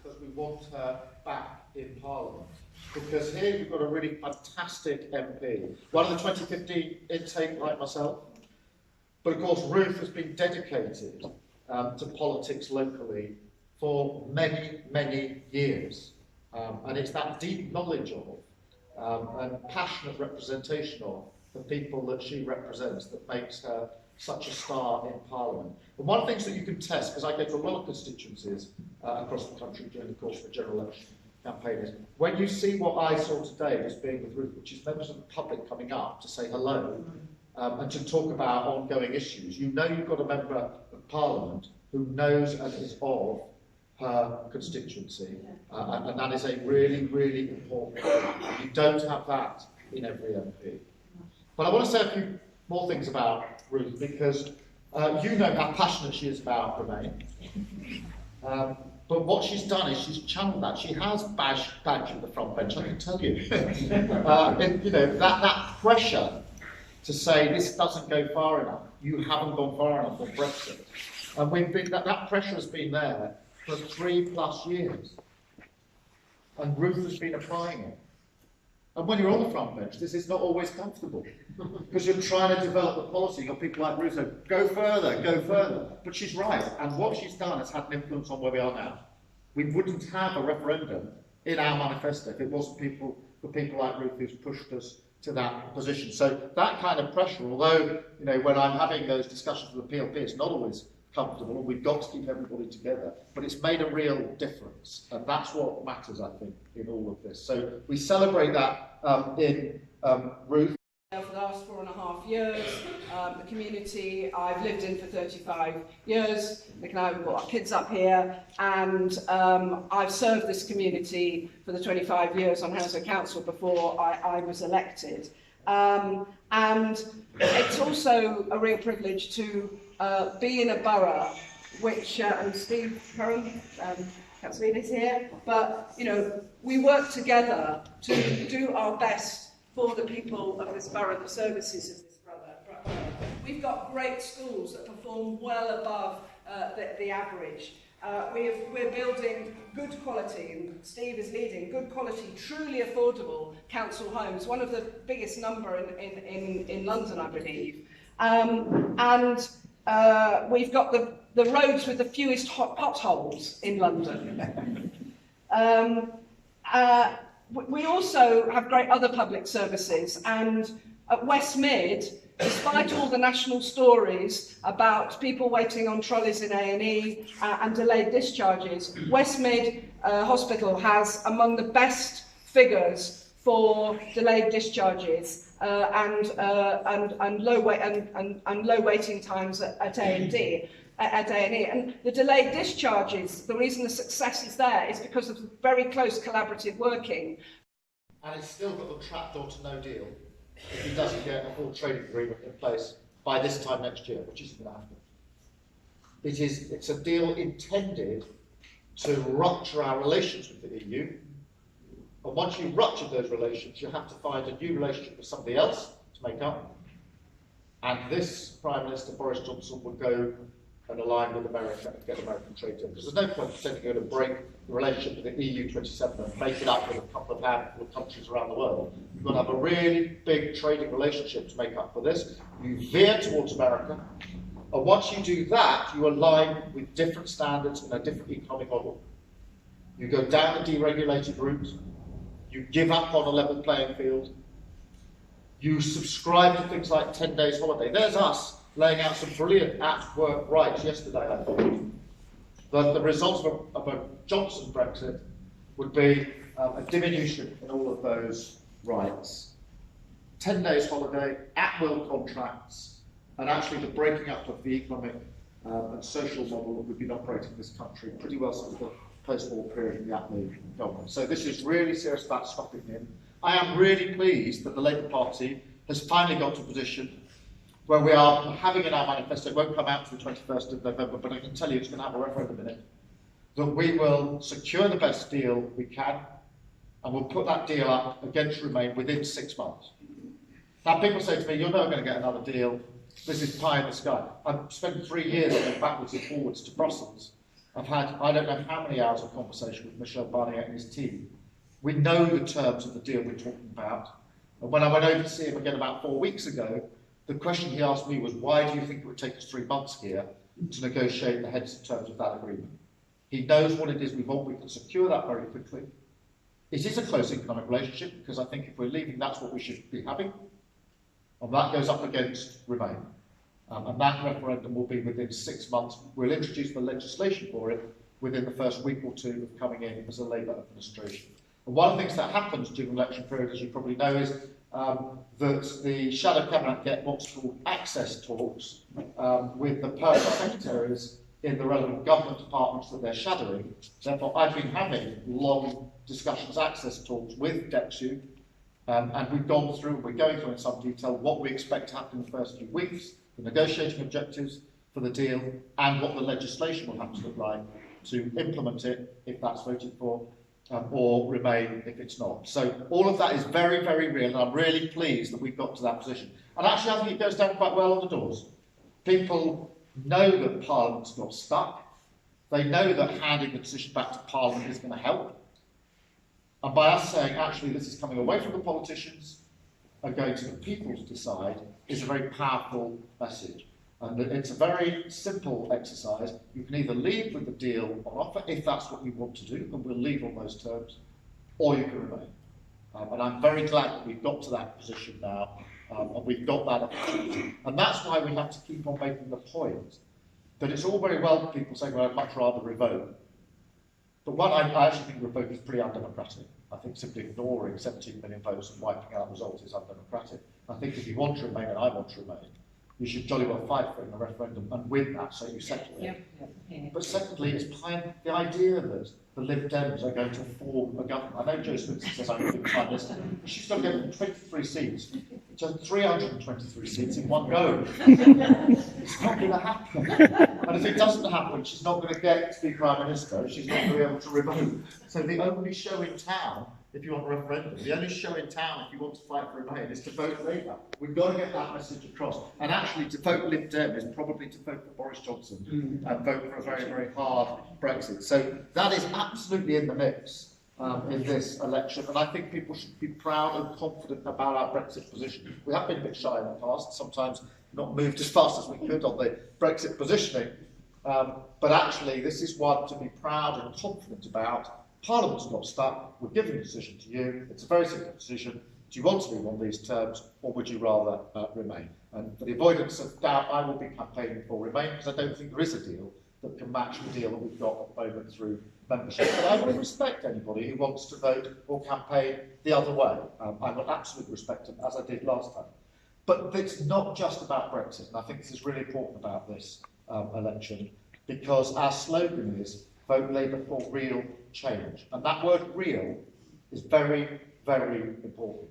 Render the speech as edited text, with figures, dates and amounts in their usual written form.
because we want her back in Parliament. Because here you've got a really fantastic MP, one of the 2015 intake like myself, but of course Ruth has been dedicated to politics locally for many, many years. And it's that deep knowledge of and passionate representation of the people that she represents that makes her such a star in Parliament. And one of the things that you can test, because I go to a lot of constituencies across the country during the course of the general election campaign, is when you see what I saw today as being with Ruth, which is members of the public coming up to say hello and to talk about ongoing issues, you know you've got a member of Parliament who knows and is of her constituency, and that is a really, really important thing. You don't have that in every MP. But I want to say a few more things about Ruth, because you know how passionate she is about Remain. But what she's done is she's channeled that. She has badged the front bench, I can tell you. And, you know, that pressure to say this doesn't go far enough, you haven't gone far enough on Brexit. And we've been, that pressure has been there for 3+ years. And Ruth has been applying it. And when you're on the front bench, this is not always comfortable, because you're trying to develop the policy. You've got people like Ruth saying, go further, go further. But she's right, and what she's done has had an influence on where we are now. We wouldn't have a referendum in our manifesto if it wasn't for people like Ruth who's pushed us to that position. So that kind of pressure, although, you know, when I'm having those discussions with the PLP, it's not always comfortable, and we've got to keep everybody together, but it's made a real difference, and that's what matters, I think, in all of this. So we celebrate that in Ruth. For the last 4.5 years, the community I've lived in for 35 years, Nick and I have got our kids up here, and I've served this community for the 25 years on Hounslow Council before I was elected. And it's also a real privilege to be in a borough which, and Steve Curran, Councillor is here, but, you know, we work together to do our best for the people of this borough, the services of this borough. We've got great schools that perform well above the average. We're building good quality, and Steve is leading good quality, truly affordable council homes, one of the biggest number in London, I believe. And we've got the roads with the fewest potholes in London. We also have great other public services, and at West Mid, despite all the national stories about people waiting on trolleys in A&E and delayed discharges, West Mid Hospital has among the best figures for delayed discharges and low waiting times at A&E. And the delayed discharges, the reason the success is there is because of very close collaborative working. And it's still got the trapdoor to no deal if he doesn't get a full trading agreement in place by this time next year, which isn't going to happen. It's a deal intended to rupture our relations with the EU. And once you've ruptured those relations, you have to find a new relationship with somebody else to make up. And this Prime Minister, Boris Johnson, would go and align with America and get American trade deal. Because there's no point pretending you're going to break the relationship with the EU 27 and make it up with a couple of handful of countries around the world. You've got to have a really big trading relationship to make up for this. You veer towards America, and once you do that, you align with different standards and a different economic model. You go down the deregulated route, you give up on a level playing field, you subscribe to things like 10 days holiday. There's us laying out some brilliant at-work rights yesterday, I thought. But the results of a Johnson Brexit would be a diminution in all of those rights. 10 days holiday, at-will contracts, and actually the breaking up of the economic and social model that we've been operating in this country pretty well since the post-war period in the Attlee government. So this is really serious about stopping him. I am really pleased that the Labour Party has finally got to a position where we are having in our manifesto, it won't come out to the 21st of November, but I can tell you it's going to have a referendum in it, that we will secure the best deal we can, and we'll put that deal up against Remain within 6 months. Now, people say to me, you're never going to get another deal, this is pie in the sky. I've spent 3 years going backwards and forwards to Brussels, I've had, I don't know how many hours of conversation with Michel Barnier and his team. We know the terms of the deal we're talking about. And when I went over to see him again about 4 weeks ago, the question he asked me was, why do you think it would take us 3 months here to negotiate the heads of terms of that agreement? He knows what it is we want. We can secure that very quickly. It is a close economic relationship, because I think if we're leaving, that's what we should be having. And that goes up against Remain. And that referendum will be within 6 months. We'll introduce the legislation for it within the first week or two of coming in as a Labour administration. And one of the things that happens during the election period, as you probably know, is that the shadow cabinet get what's called access talks with the permanent secretaries in the relevant government departments that they're shadowing. Therefore, I've been having long discussions, access talks with DEXU, and we've gone through, we're going through in some detail what we expect to happen in the first few weeks, the negotiating objectives for the deal, and what the legislation will have to look like to implement it if that's voted for, or Remain if it's not. So all of that is very, very real, and I'm really pleased that we've got to that position. And actually, I think it goes down quite well on the doors. People know that Parliament's not stuck. They know that handing the decision back to Parliament is going to help. And by us saying, actually, this is coming away from the politicians and going to the people to decide, is a very powerful message. And it's a very simple exercise. You can either leave with the deal on offer, if that's what you want to do, and we'll leave on those terms, or you can Remain. And I'm very glad that we've got to that position now, and we've got that opportunity. And that's why we have to keep on making the point that it's all very well people saying, well, I'd much rather revoke. But one, I actually think revoke is pretty undemocratic. I think simply ignoring 17 million votes and wiping out results is undemocratic. I think if you want to Remain, and I want to Remain, you should jolly well fight for it in a referendum and win that, so you settle it. But secondly, it's the idea that the Lib Dems are going to form a government. I know Jo Swinson says I'm going to be Prime Minister. She's going to get 23 seats, just 323 seats in one go. It's not going to happen. And if it doesn't happen, she's not going to get to be Prime Minister. She's not going to be able to revoke. So the only show in town, if you want a referendum, the only show in town if you want to fight for Remain is to vote Labour. We've got to get that message across. And actually, to vote Lib Dem is probably to vote for Boris Johnson and vote for a very, very hard Brexit. So that is absolutely in the mix in this election. And I think people should be proud and confident about our Brexit position. We have been a bit shy in the past, sometimes not moved as fast as we could on the Brexit positioning. But actually, this is one to be proud and confident about. Parliament's not stuck. We're giving a decision to you. It's a very simple decision. Do you want to live on these terms, or would you rather Remain? And for the avoidance of doubt, I will be campaigning for Remain, because I don't think there is a deal that can match the deal that we've got at the moment through membership. But I will respect anybody who wants to vote or campaign the other way. I will absolutely respect them, as I did last time. But it's not just about Brexit, and I think this is really important about this election, because our slogan is vote Labour for real change. And that word real is very, very important.